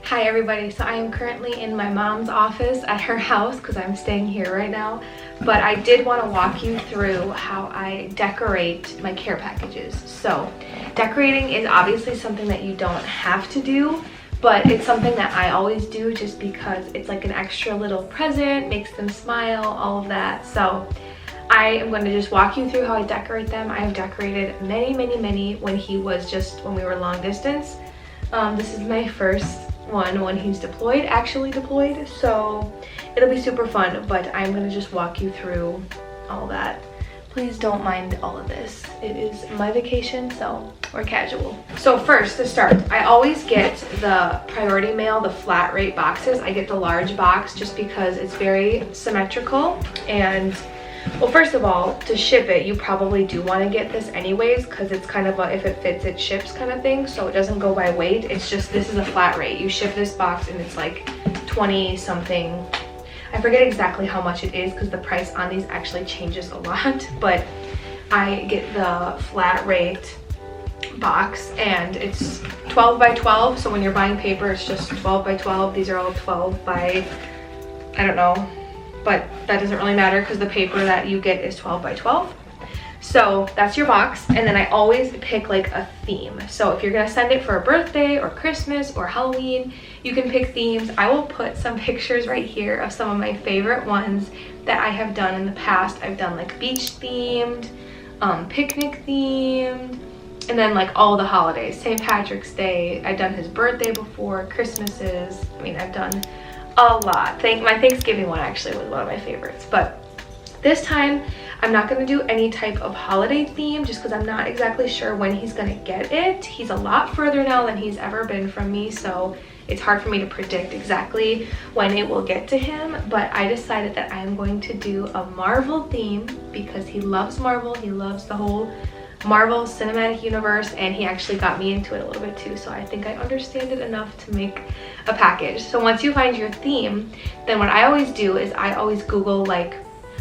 Hi everybody, so I am currently in my mom's office at her house because I'm staying here right now, but I did want to walk you through how I decorate my care packages. So decorating is obviously something that you don't have to do, but it's something that I always do just because it's like an extra little present, makes them smile, all of that. So I am going to just walk you through how I decorate them. I have decorated many when we were long distance. This is my first one when he's actually deployed, so it'll be super fun, but I'm gonna just walk you through all that. Please don't mind all of this. It is my vacation, so we're casual. So first, to start, I always get the priority mail, the flat rate boxes. I get the large box just because it's very symmetrical, and well, first of all, to ship it, you probably do want to get this anyways because it's kind of a if it fits, it ships kind of thing. So it doesn't go by weight. It's just, this is a flat rate. You ship this box and it's like 20 something. I forget exactly how much it is because the price on these actually changes a lot. But I get the flat rate box and it's 12 by 12. So when you're buying paper, it's just 12 by 12. These are all 12 by, I don't know, but that doesn't really matter because the paper that you get is 12 by 12. So that's your box, and then I always pick like a theme. So if you're gonna send it for a birthday or Christmas or Halloween, you can pick themes. I will put some pictures right here of some of my favorite ones that I have done in the past. I've done like beach themed, picnic themed, and then like all the holidays, St. Patrick's Day. I've done his birthday before, Christmases. I mean, I've done a lot. My Thanksgiving one actually was one of my favorites, but this time I'm not going to do any type of holiday theme just because I'm not exactly sure when he's going to get it. He's a lot further now than he's ever been from me, so it's hard for me to predict exactly when it will get to him, but I decided that I am going to do a Marvel theme because he loves Marvel. He loves the whole Marvel Cinematic Universe, and he actually got me into it a little bit too, so I think I understand it enough to make a package. So once you find your theme, then what I always do is I always Google like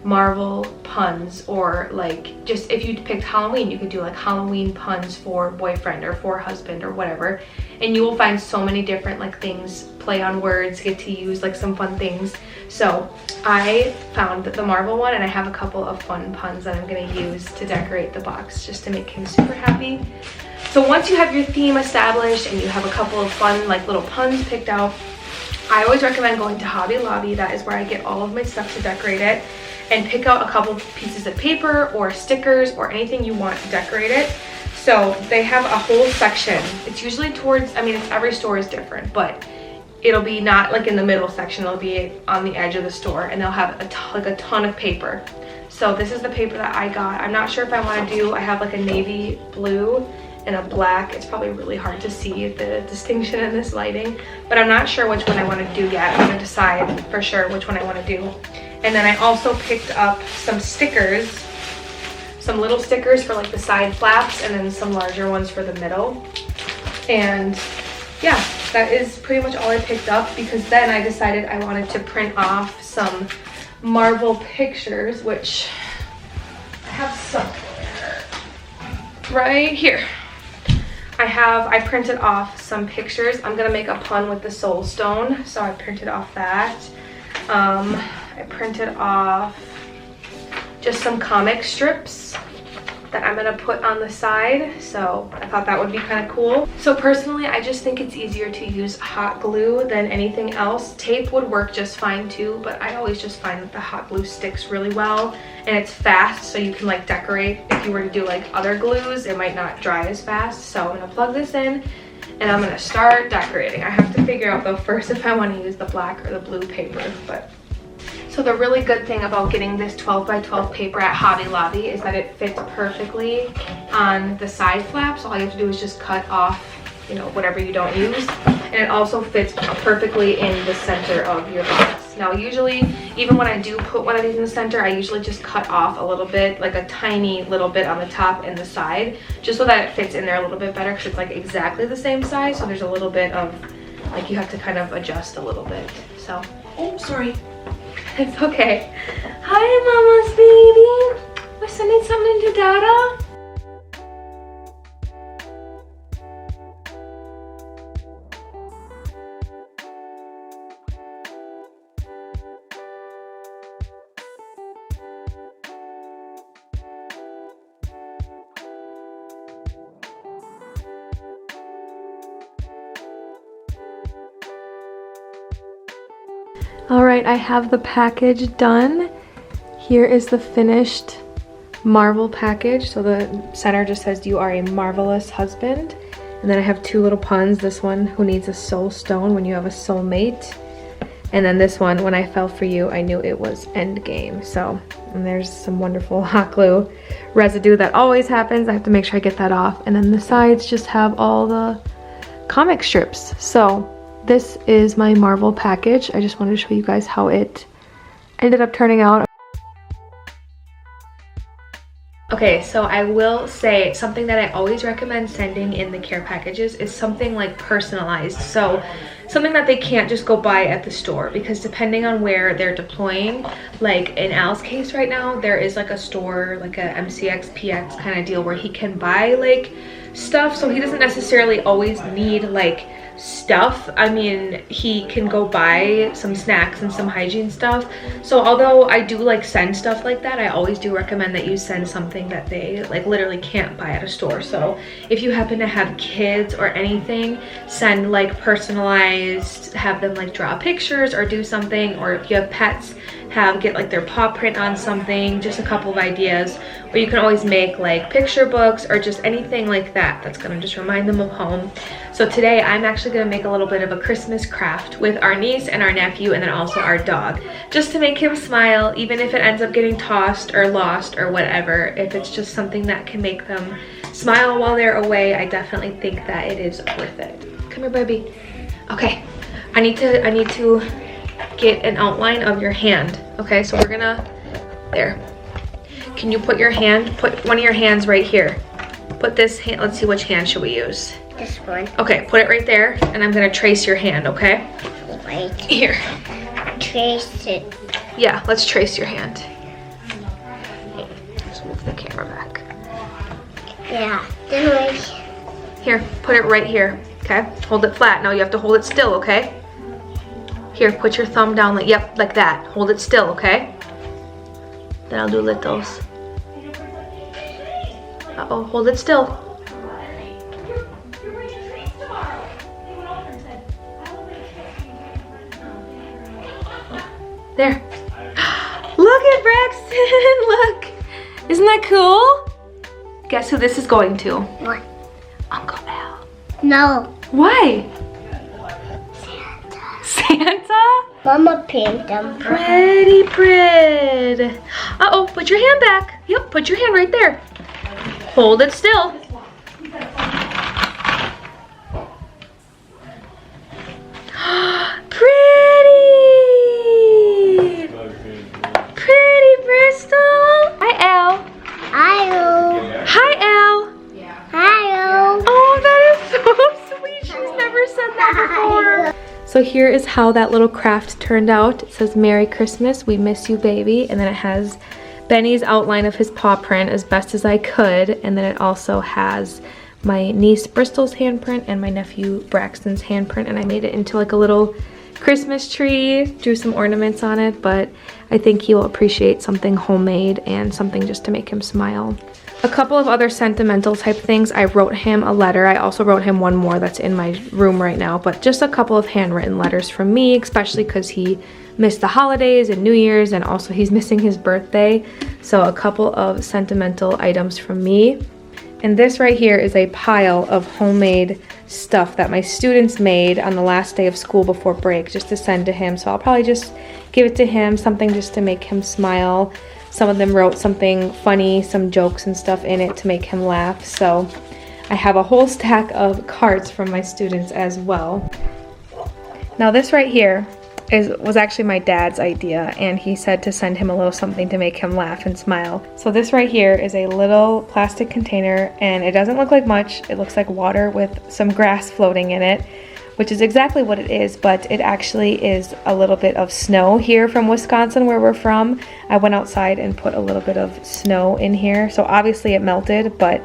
Marvel puns, or like just if you picked Halloween, you could do like Halloween puns for boyfriend or for husband or whatever, and you will find so many different like things, play on words, get to use like some fun things. So I found the Marvel one, and I have a couple of fun puns that I'm going to use to decorate the box just to make him super happy. So once you have your theme established and you have a couple of fun like little puns picked out, I always recommend going to Hobby Lobby. That is where I get all of my stuff to decorate it, and pick out a couple pieces of paper or stickers or anything you want to decorate it. So they have a whole section. It's usually towards, I mean, every store is different, but it'll be not like in the middle section, it'll be on the edge of the store, and they'll have a ton of paper. So this is the paper that I got. I'm not sure if I want to do, I have like a navy blue and a black. It's probably really hard to see the distinction in this lighting, but I'm not sure which one I want to do yet. I'm going to decide for sure which one I want to do. And then I also picked up some stickers, some little stickers for like the side flaps, and then some larger ones for the middle. And yeah, that is pretty much all I picked up, because then I decided I wanted to print off some Marvel pictures, which I have somewhere right here. I printed off some pictures. I'm gonna make a pun with the soul stone, so I printed off that. I printed off just some comic strips that I'm gonna put on the side, so I thought that would be kind of cool. So personally, I just think it's easier to use hot glue than anything else. Tape would work just fine too, but I always just find that the hot glue sticks really well, and it's fast, so you can like decorate. If you were to do like other glues, it might not dry as fast. So I'm gonna plug this in and I'm gonna start decorating. I have to figure out though first if I want to use the black or the blue paper, but so the really good thing about getting this 12 by 12 paper at Hobby Lobby is that it fits perfectly on the side flaps. All you have to do is just cut off, you know, whatever you don't use. And it also fits perfectly in the center of your box. Now usually, even when I do put one of these in the center, I usually just cut off a little bit, like a tiny little bit on the top and the side, just so that it fits in there a little bit better, because it's like exactly the same size. So there's a little bit of, like, you have to kind of adjust a little bit. So, oh, sorry. It's okay. Hi, Mama's baby. We're sending something to Dada. All right, I have the package done. Here is the finished Marvel package. So the center just says, "You are a marvelous husband." And then I have two little puns. This one, "Who needs a soul stone when you have a soulmate?" And then this one, "When I fell for you, I knew it was endgame." So, and there's some wonderful hot glue residue that always happens. I have to make sure I get that off. And then the sides just have all the comic strips. So this is my Marvel package. I just wanted to show you guys how it ended up turning out. Okay, so I will say something that I always recommend sending in the care packages is something like personalized. So something that they can't just go buy at the store, because depending on where they're deploying, like in Al's case right now, there is like a store, like a MCX, PX kind of deal where he can buy like stuff. So he doesn't necessarily always need like stuff. I mean, he can go buy some snacks and some hygiene stuff. So although I do like send stuff like that, I always do recommend that you send something that they like literally can't buy at a store. So if you happen to have kids or anything, send like personalized, have them like draw pictures or do something. Or if you have pets, get like their paw print on something, just a couple of ideas. Or you can always make like picture books or just anything like that that's gonna just remind them of home. So today I'm actually gonna make a little bit of a Christmas craft with our niece and our nephew, and then also our dog, just to make him smile, even if it ends up getting tossed or lost or whatever. If it's just something that can make them smile while they're away, I definitely think that it is worth it. Come here, baby. Okay, I need to get an outline of your hand. Okay, so we're gonna, there. Can you put one of your hands right here. Put this hand, let's see, which hand should we use? This one. Okay, put it right there, and I'm gonna trace your hand, okay? Right. Here. Trace it. Yeah, let's trace your hand. Just move the camera back. Yeah, then right. Here, put it right here, okay? Hold it flat. Now you have to hold it still, okay? Here, put your thumb down, like, yep, like that. Hold it still, okay? Then I'll do littles. Uh-oh, hold it still. There. Look at Braxton, look. Isn't that cool? Guess who this is going to? What? Uncle Al. No. Why? Santa? Mama paint them. Pretty prid. Uh-oh, put your hand back. Yep, put your hand right there. Hold it still. Pretty. Pretty Bristol. Hi, Al. Hi-oh. Hi, Al. Hi-oh. Oh, that is so sweet. She's never said that before. So here is how that little craft turned out. It says, "Merry Christmas, we miss you, baby." And then it has Benny's outline of his paw print as best as I could. And then it also has my niece Bristol's handprint and my nephew Braxton's handprint. And I made it into like a little Christmas tree, drew some ornaments on it, but I think he'll appreciate something homemade and something just to make him smile. A couple of other sentimental type things. I wrote him a letter. I also wrote him one more that's in my room right now, but just a couple of handwritten letters from me, especially because he missed the holidays and New Year's, and also he's missing his birthday. So a couple of sentimental items from me. And this right here is a pile of homemade stuff that my students made on the last day of school before break, just to send to him. So I'll probably just give it to him, something just to make him smile. Some of them wrote something funny, some jokes and stuff in it to make him laugh. So I have a whole stack of cards from my students as well. Now this right here was actually my dad's idea, and he said to send him a little something to make him laugh and smile. So this right here is a little plastic container, and it doesn't look like much. It looks like water with some grass floating in it, which is exactly what it is, but it actually is a little bit of snow here from Wisconsin, where we're from. I went outside and put a little bit of snow in here, so obviously it melted, but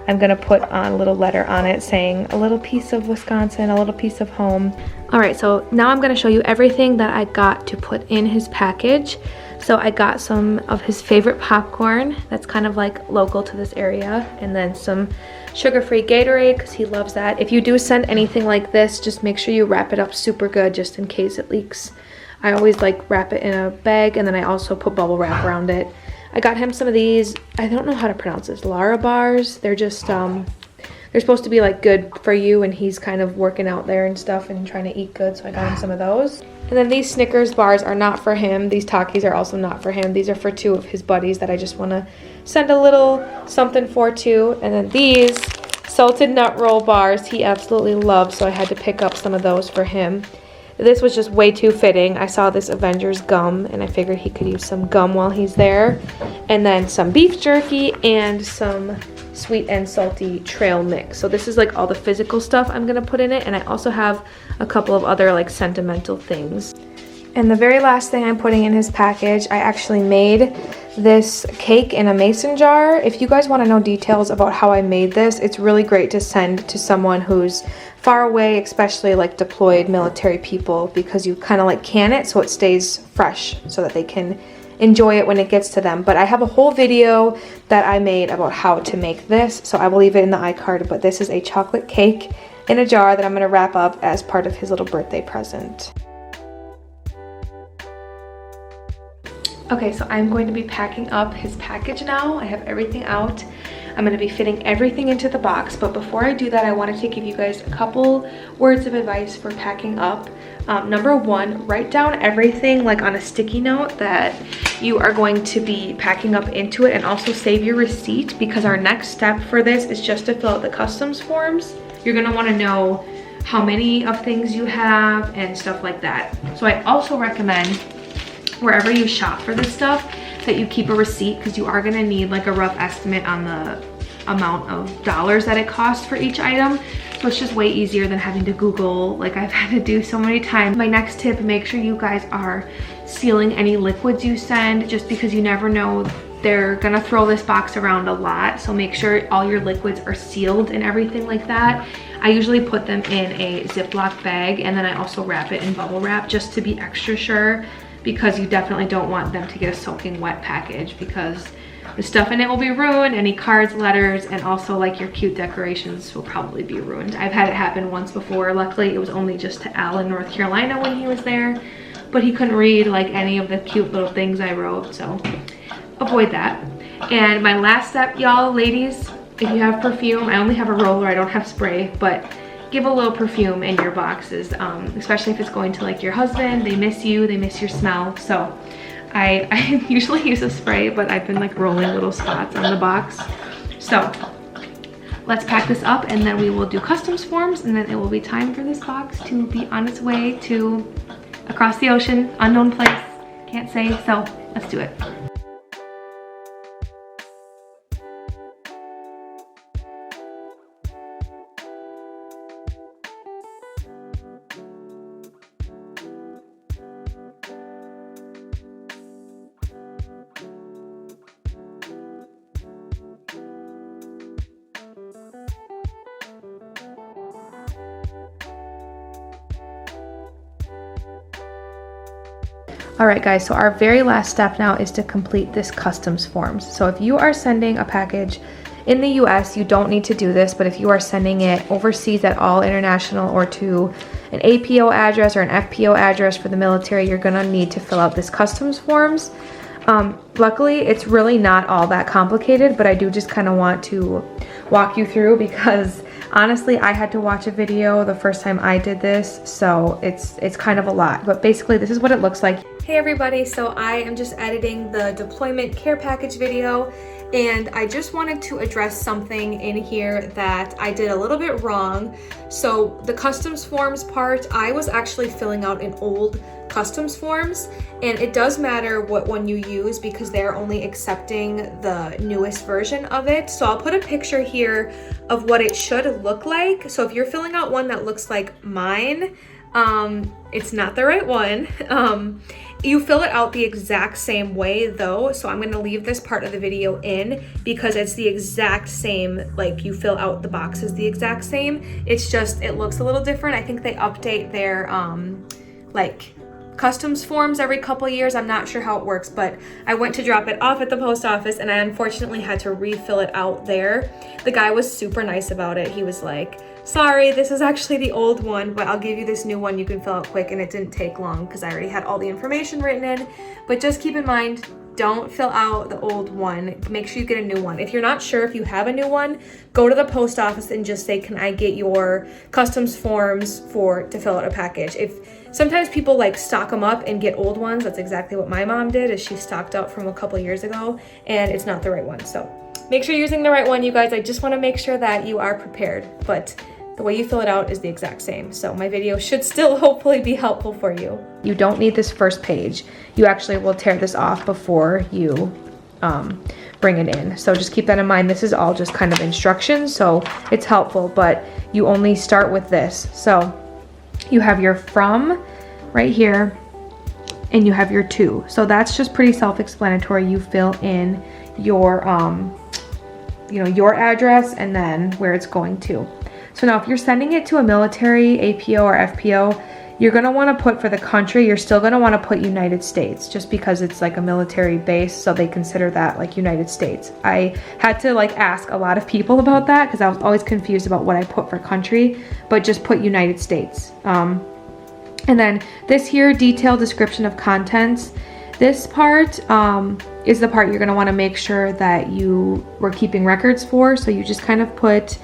I'm gonna put on a little letter on it saying a little piece of Wisconsin, a little piece of home. All right, so now I'm gonna show you everything that I got to put in his package. So I got some of his favorite popcorn that's kind of like local to this area, and then some sugar-free Gatorade because he loves that. If you do send anything like this, just make sure you wrap it up super good just in case it leaks I always like wrap it in a bag, and then I also put bubble wrap around it. I got him some of these, I don't know how to pronounce this, Lara bars. They're just, they're supposed to be like good for you, and he's kind of working out there and stuff and trying to eat good, so I got him some of those. And then these Snickers bars are not for him. These Takis are also not for him. These are for 2 of his buddies that I just want to send a little something for too. And then these salted nut roll bars he absolutely loves, so I had to pick up some of those for him. This was just way too fitting. I saw this Avengers gum, and I figured he could use some gum while he's there. And then some beef jerky and some sweet and salty trail mix. So this is like all the physical stuff I'm gonna put in it, and I also have a couple of other like sentimental things. And the very last thing I'm putting in his package, I actually made this cake in a mason jar. If you guys want to know details about how I made this, it's really great to send to someone who's far away, especially like deployed military people, because you kind of like can it so it stays fresh so that they can enjoy it when it gets to them. But I have a whole video that I made about how to make this, so I will leave it in the iCard. But this is a chocolate cake in a jar that I'm going to wrap up as part of his little birthday present. Okay, so I'm going to be packing up his package now. I have everything out. I'm going to be fitting everything into the box, but before I do that, I wanted to give you guys a couple words of advice for packing up. Number 1, write down everything like on a sticky note that you are going to be packing up into it, and also save your receipt, because our next step for this is just to fill out the customs forms. You're going to want to know how many of things you have and stuff like that. So I also recommend, wherever you shop for this stuff, that you keep a receipt, because you are going to need like a rough estimate on the amount of dollars that it costs for each item. So it's just way easier than having to Google like I've had to do so many times. My next tip, make sure you guys are sealing any liquids you send, just because you never know, they're gonna throw this box around a lot. So make sure all your liquids are sealed and everything like that. I usually put them in a Ziploc bag, and then I also wrap it in bubble wrap just to be extra sure, because you definitely don't want them to get a soaking wet package, because the stuff in it will be ruined. Any cards, letters, and also like your cute decorations will probably be ruined. I've had it happen once before. Luckily it was only just to Al in North Carolina when he was there, but he couldn't read like any of the cute little things I wrote, so avoid that. And my last step, y'all, ladies, if you have perfume, I only have a roller, I don't have spray, but give a little perfume in your boxes, especially if it's going to like your husband. They miss you, they miss your smell. So I usually use a spray, but I've been like rolling little spots on the box. So let's pack this up, and then we will do customs forms, and then it will be time for this box to be on its way to across the ocean, unknown place, can't say. So let's do it. All right guys, so our very last step now is to complete this customs forms. So if you are sending a package in the US, you don't need to do this, but if you are sending it overseas at all, international, or to an APO address or an FPO address for the military, you're gonna need to fill out this customs forms. Luckily, it's really not all that complicated, but I do just kind of want to walk you through, because honestly, I had to watch a video the first time I did this, so it's kind of a lot. But basically, this is what it looks like. Hey everybody, so I am just editing the deployment care package video, and I just wanted to address something in here that I did a little bit wrong. So the customs forms part, I was actually filling out an old customs forms, and it does matter what one you use because they're only accepting the newest version of it. So I'll put a picture here of what it should look like. So if you're filling out one that looks like mine, it's not the right one. You fill it out the exact same way though, so I'm going to leave this part of the video in because it's the exact same, like you fill out the boxes the exact same. It's just, it looks a little different. I think they update their like customs forms every couple years. I'm not sure how it works, but I went to drop it off at the post office and I unfortunately had to refill it out there. The guy was super nice about it. He was like, sorry, this is actually the old one, but I'll give you this new one you can fill out quick, and it didn't take long because I already had all the information written in. But just keep in mind, don't fill out the old one. Make sure you get a new one. If you're not sure if you have a new one, go to the post office and just say, can I get your customs forms to fill out a package? Sometimes people like stock them up and get old ones. That's exactly what my mom did, is she stocked up from a couple years ago, and it's not the right one. So make sure you're using the right one, you guys. I just want to make sure that you are prepared, but the way you fill it out is the exact same. So my video should still hopefully be helpful for you. You don't need this first page. You actually will tear this off before you bring it in. So just keep that in mind. This is all just kind of instructions, so it's helpful, but you only start with this. So you have your from right here, and you have your to. So that's just pretty self-explanatory. You fill in your, your address and then where it's going to. So now if you're sending it to a military, APO or FPO, you're gonna wanna put, for the country, you're still gonna wanna put United States, just because it's like a military base, so they consider that like United States. I had to like ask a lot of people about that because I was always confused about what I put for country, but just put United States. And then this here, detailed description of contents. This part is the part you're gonna wanna make sure that you were keeping records for. So you just kind of put,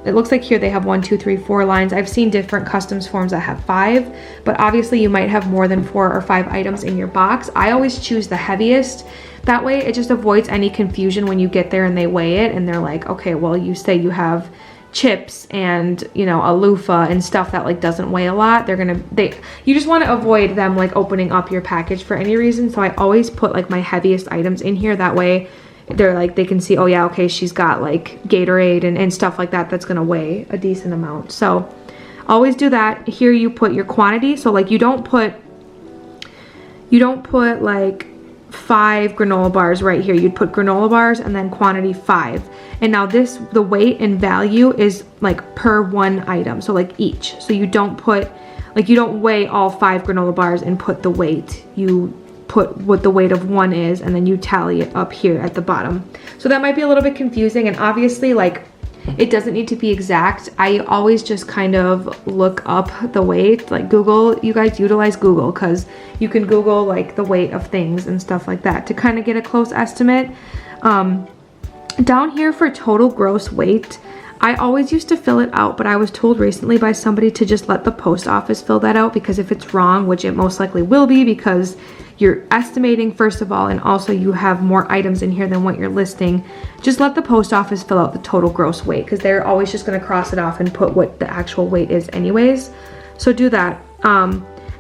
it looks like here they have 1, 2, 3, 4 lines. I've seen different customs forms that have 5, but obviously you might have more than 4 or 5 items in your box. I always choose the heaviest. That way it just avoids any confusion when you get there and they weigh it and they're like, okay, well, you say you have chips and a loofah and stuff that like doesn't weigh a lot. You just want to avoid them like opening up your package for any reason. So I always put like my heaviest items in here. That way they're like, they can see, oh yeah, okay, she's got like Gatorade and stuff like that that's gonna weigh a decent amount. So always do that. Here you put your quantity. So like you don't put like 5 granola bars right here. You'd put granola bars and then quantity 5. And now the weight and value is like per one item, so like each. So you don't weigh all 5 granola bars and put the weight. You put what the weight of one is and then you tally it up here at the bottom. So that might be a little bit confusing, and obviously like it doesn't need to be exact. I always just kind of look up the weight, like Google. You guys utilize Google because you can Google like the weight of things and stuff like that to kind of get a close estimate. Down here for total gross weight, I always used to fill it out, but I was told recently by somebody to just let the post office fill that out, because if it's wrong, which it most likely will be because you're estimating first of all, and also you have more items in here than what you're listing, just let the post office fill out the total gross weight, because they're always just going to cross it off and put what the actual weight is anyways. So do that.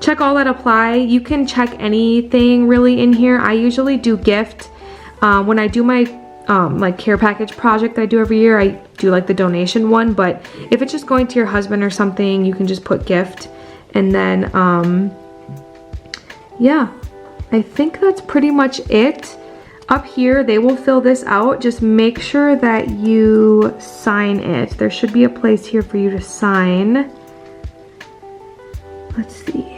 Check all that apply. You can check anything really in here. I usually do gift. When I do my like care package project that I do every year, I do like the donation one, but if it's just going to your husband or something, you can just put gift. And then yeah, I think that's pretty much it. Up here they will fill this out. Just make sure that you sign it. There should be a place here for you to sign. Let's see.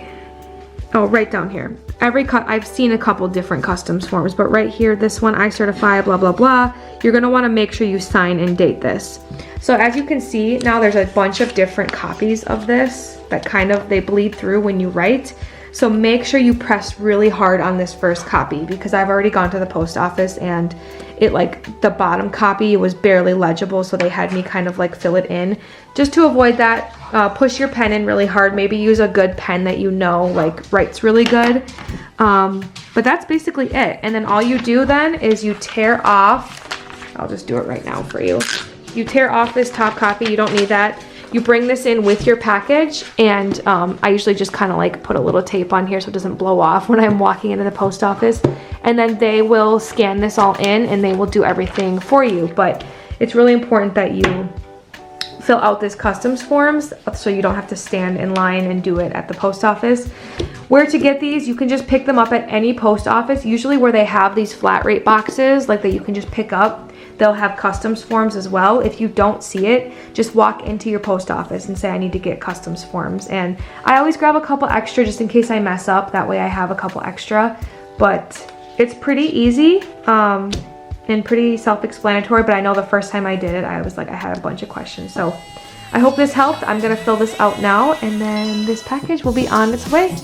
Oh, right down here. I've seen a couple different customs forms, but right here, this one, I certify, blah, blah, blah. You're gonna wanna make sure you sign and date this. So as you can see, now there's a bunch of different copies of this that they bleed through when you write. So make sure you press really hard on this first copy, because I've already gone to the post office and the bottom copy was barely legible, so they had me kind of like fill it in. Just to avoid that, push your pen in really hard. Maybe use a good pen that writes really good. But that's basically it. And then all you do then is you tear off, I'll just do it right now for you. You tear off this top copy, you don't need that. You bring this in with your package, and I usually just kind of like put a little tape on here so it doesn't blow off when I'm walking into the post office. And then they will scan this all in and they will do everything for you. But it's really important that you fill out this customs forms so you don't have to stand in line and do it at the post office. Where to get these, you can just pick them up at any post office, usually where they have these flat rate boxes like that you can just pick up. they'll have customs forms as well. If you don't see it, just walk into your post office and say, I need to get customs forms. And I always grab a couple extra just in case I mess up. That way I have a couple extra. But it's pretty easy and pretty self-explanatory. But I know the first time I did it, I was like, I had a bunch of questions. So I hope this helped. I'm gonna fill this out now, and then this package will be on its way.